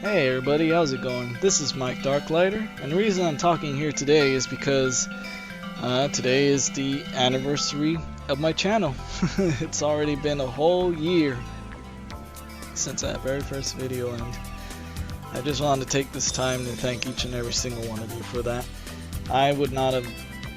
Hey everybody, how's it going? This is Mike Darklighter, and the reason I'm talking here today is because today is the anniversary of my channel. It's already been a whole year since that very first video, and I just wanted to take this time to thank each and every single one of you for that. I would not have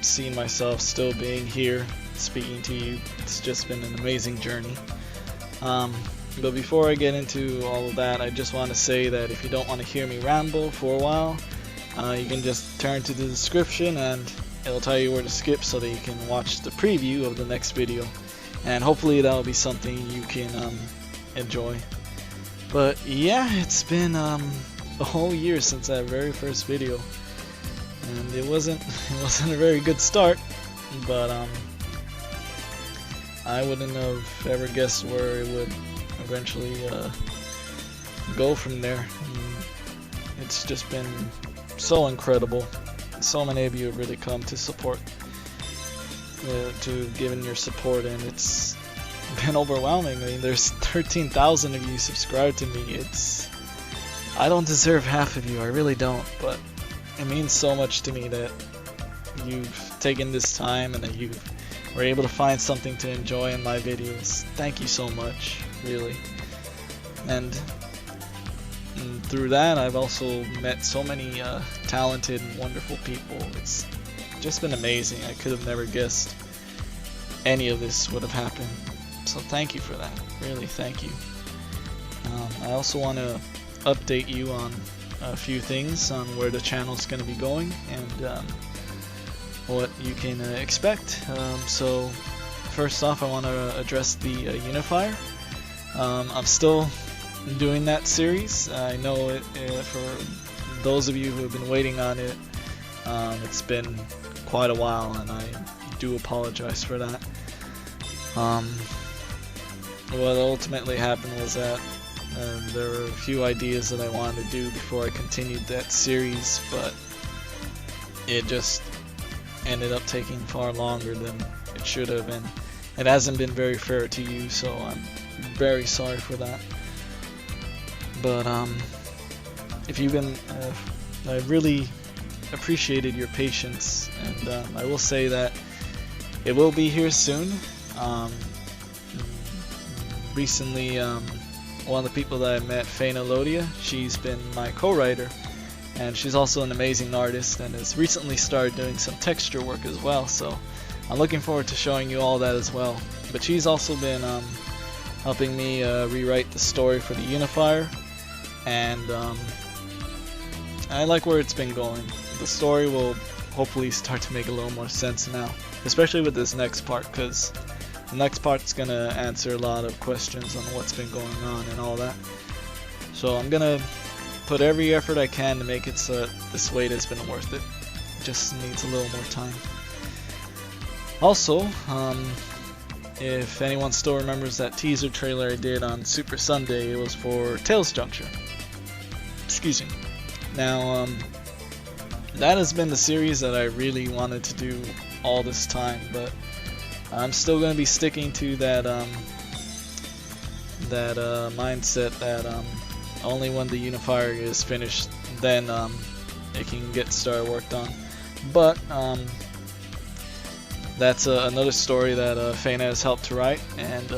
seen myself still being here speaking to you. It's just been an amazing journey. But before I get into all of that, I just want to say that if you don't want to hear me ramble for a while, you can just turn to the description and it'll tell you where to skip so that you can watch the preview of the next video. And hopefully that'll be something you can enjoy. But yeah, it's been a whole year since that very first video. And it wasn't a very good start, but I wouldn't have ever guessed where it would eventually go from there. It's just been so incredible. So many of you have really come to support, to giving your support, and it's been overwhelming. I mean, there's 13,000 of you subscribed to me. I don't deserve half of you, I really don't, but it means so much to me that you've taken this time and that you were able to find something to enjoy in my videos. Thank you so much, really. And through that, I've also met so many talented and wonderful people. It's just been amazing. I could have never guessed any of this would have happened. So thank you for that. Really, thank you. I also want to update you on a few things on where the channel is going to be going and what you can expect. So first off, I want to address the unifier. I'm still doing that series. I know it, for those of you who have been waiting on it, it's been quite a while, and I do apologize for that. What ultimately happened was that there were a few ideas that I wanted to do before I continued that series, but it just ended up taking far longer than it should have, and it hasn't been very fair to you, so I'm very sorry for that. But if you've been, I really appreciated your patience, and I will say that it will be here soon. Recently, one of the people that I met, Faina Lotea, she's been my co-writer, and she's also an amazing artist and has recently started doing some texture work as well, so I'm looking forward to showing you all that as well. But she's also been helping me rewrite the story for the unifier, and I like where it's been going. The story will hopefully start to make a little more sense now, especially with this next part, because the next part's gonna answer a lot of questions on what's been going on and all that. So I'm gonna put every effort I can to make it so that this wait has been worth it. It just needs a little more time. Also, if anyone still remembers that teaser trailer I did on Super Sunday, it was for Tails Juncture. Excuse me. Now, that has been the series that I really wanted to do all this time, but I'm still going to be sticking to that mindset that only when the unifier is finished, then it can get started worked on. But that's another story that Faina has helped to write, and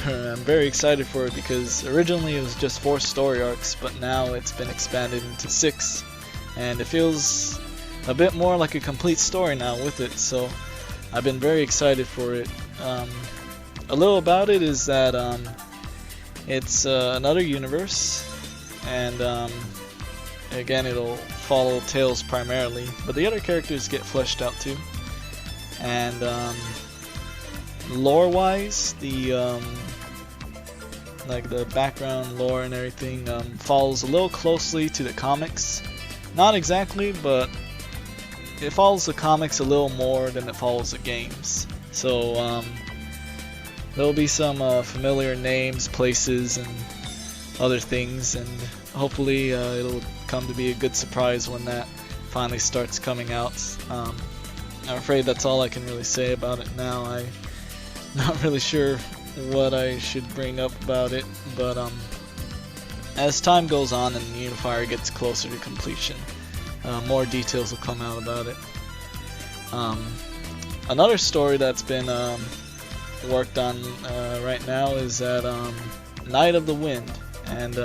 I'm very excited for it because originally it was just 4 story arcs, but now it's been expanded into 6, and it feels a bit more like a complete story now with it, so I've been very excited for it. A little about it is that it's another universe, and again, it'll follow Tails primarily, but the other characters get fleshed out too. And lore-wise, the like the background lore and everything follows a little closely to the comics. Not exactly, but it follows the comics a little more than it follows the games. So there'll be some familiar names, places, and other things, and hopefully it'll come to be a good surprise when that finally starts coming out. I'm afraid that's all I can really say about it now. I'm not really sure what I should bring up about it, but as time goes on and the Unifier gets closer to completion, more details will come out about it. Another story that's been worked on right now is that Night of the Wind, and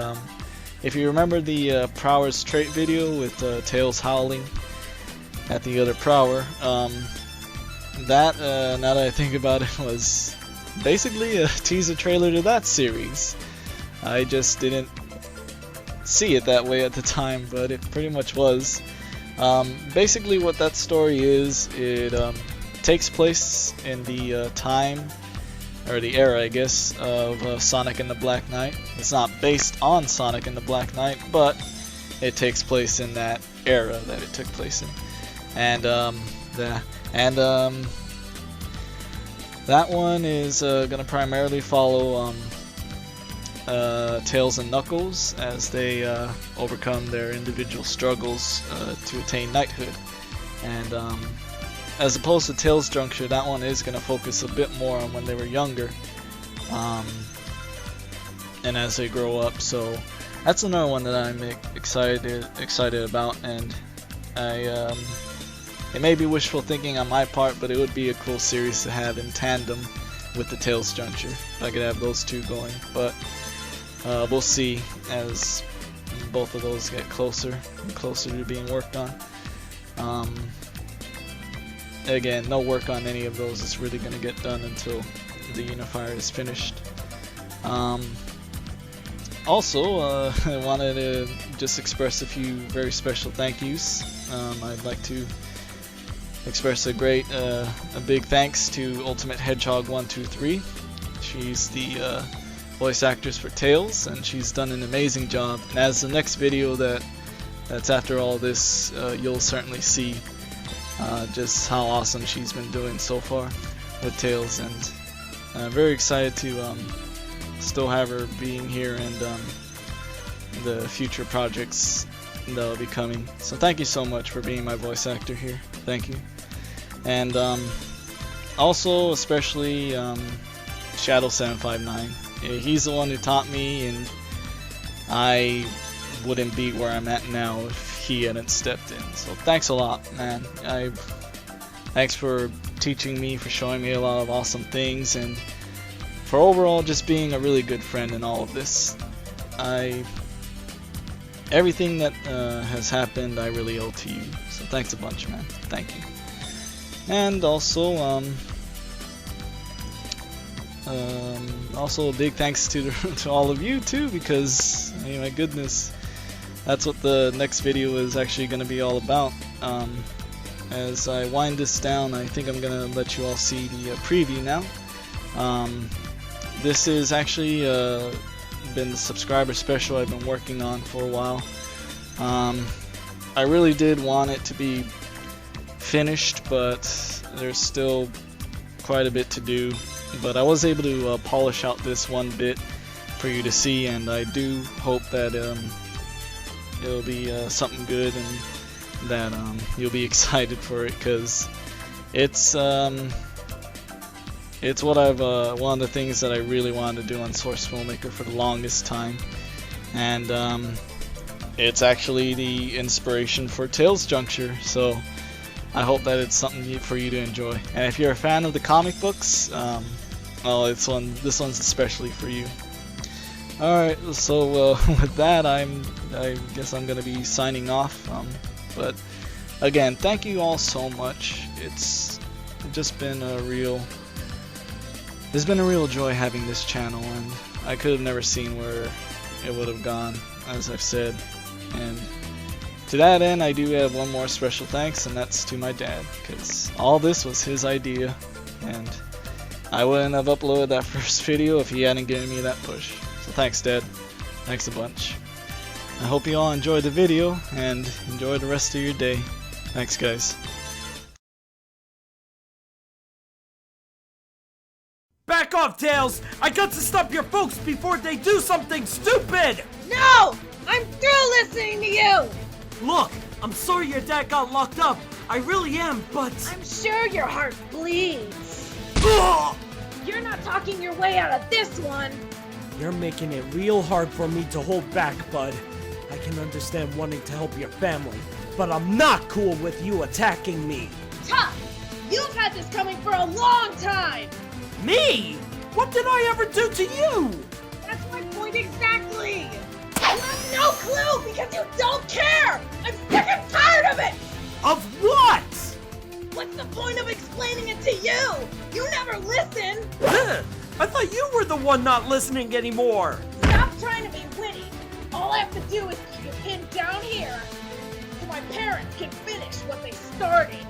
if you remember the Prower's trait video with Tails howling at the other Prower, that, now that I think about it, was basically a teaser trailer to that series. I just didn't see it that way at the time, but it pretty much was. Basically what that story is, it takes place in the time, or the era I guess, of Sonic and the Black Knight. It's not based on Sonic and the Black Knight, but it takes place in that era that it took place in. And that one is gonna primarily follow Tails and Knuckles as they overcome their individual struggles to attain knighthood. And as opposed to Tails' Juncture, that one is going to focus a bit more on when they were younger and as they grow up. So that's another one that I'm excited about, and it may be wishful thinking on my part, but it would be a cool series to have in tandem with the Tails Juncture if I could have those two going. But we'll see as both of those get closer and closer to being worked on. Again, no work on any of those is really going to get done until the Unifier is finished. Also, I wanted to just express a few very special thank yous. I'd like to express a big thanks to UltimateHedgehog123. She's the voice actress for Tails, and she's done an amazing job. And as the next video that's after all this, you'll certainly see just how awesome she's been doing so far with Tails, and I'm very excited to still have her being here and the future projects that'll be coming. So thank you so much for being my voice actor here. Thank you. And also especially Shadow759. He's the one who taught me, and I wouldn't be where I'm at now if he hadn't stepped in. So thanks a lot, man. Thanks for teaching me, for showing me a lot of awesome things, and for overall just being a really good friend in all of this. Everything that has happened, I really owe to you. So thanks a bunch, man. Thank you. And also, also a big thanks to all of you too, because I mean, my goodness, that's what the next video is actually going to be all about. As I wind this down, I think I'm going to let you all see the preview now. This is actually been the subscriber special I've been working on for a while. I really did want it to be finished, but there's still quite a bit to do. But I was able to polish out this one bit for you to see, and I do hope that it'll be something good, and that you'll be excited for it, because it's what I've one of the things that I really wanted to do on Source Filmmaker for the longest time, and it's actually the inspiration for Tails Juncture. So I hope that it's something for you to enjoy. And if you're a fan of the comic books, well, this one's especially for you. Alright, so with that, I guess I'm gonna be signing off. But again, thank you all so much. It's just been a real joy having this channel, and I could have never seen where it would have gone, as I've said. And to that end, I do have one more special thanks, and that's to my dad, because all this was his idea, and I wouldn't have uploaded that first video if he hadn't given me that push. So thanks, Dad. Thanks a bunch. I hope you all enjoyed the video, and enjoy the rest of your day. Thanks, guys. Back off, Tails! I got to stop your folks before they do something stupid! No! I'm through listening to you! Look, I'm sorry your dad got locked up. I really am, but... I'm sure your heart bleeds. Ugh! You're not talking your way out of this one. You're making it real hard for me to hold back, bud. I can understand wanting to help your family, but I'm not cool with you attacking me. Tough! You've had this coming for a long time! Me? What did I ever do to you? That's my point exactly! You have no clue because you don't care! I'm sick and tired of it! Of what? What's the point of explaining it to you? You never listen! I thought you were the one not listening anymore. Stop trying to be witty. All I have to do is keep you pinned down here so my parents can finish what they started.